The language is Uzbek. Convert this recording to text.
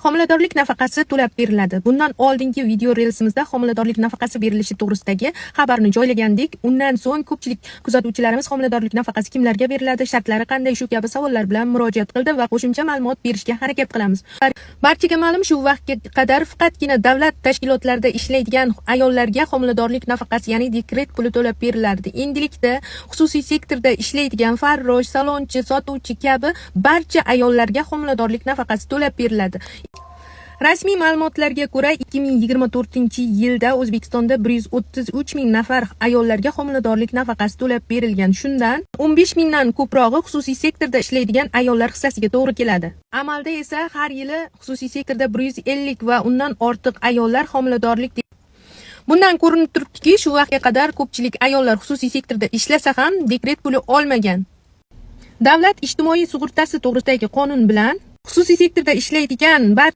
Homiladorlik nafaqasi to'lab beriladi. Bundan oldingi video relsimizda homiladorlik nafaqasi berilishi to'g'risidagi xabarni joylagandik. Undan so'ng ko'pchilik kuzatuvchilarimiz homiladorlik nafaqasi kimlarga beriladi, shartlari qanday shu kabi savollar bilan murojaat qildi va qo'shimcha ma'lumot berishga harakat qilamiz. Barchaga ma'lum, shu vaqtga qadar faqatgina davlat tashkilotlarida ishlaydigan ayollarga homiladorlik nafaqasi, ya'ni dekret puli to'lab berilardi. Endilikda xususiy sektorda ishlaydigan farrosh, salonchi, sotuvchi kabi barcha ayollarga homiladorlik nafaqasi to'lab beriladi. Rasmiy ma'lumotlarga ko'ra 2024-yilda O'zbekistonda 133 ming nafar ayollarga homiladorlik nafaqasi to'lab berilgan. Shundan 15 mingdan ko'prog'i xususiy sektorda ishlaydigan ayollar hissasiga to'g'ri keladi. Amalda esa har yili xususiy sektorda 150 va undan ortiq ayollar homiladorlik. Bundan ko'rinib turibdiki, shu vaqtga qadar ko'pchilik ayollar xususiy sektorda ishlasa ham dekret puli olmagan. Davlat ijtimoiy sug'urtasi to'g'risidagi qonun bilan xususiy sektorda ishlaydigan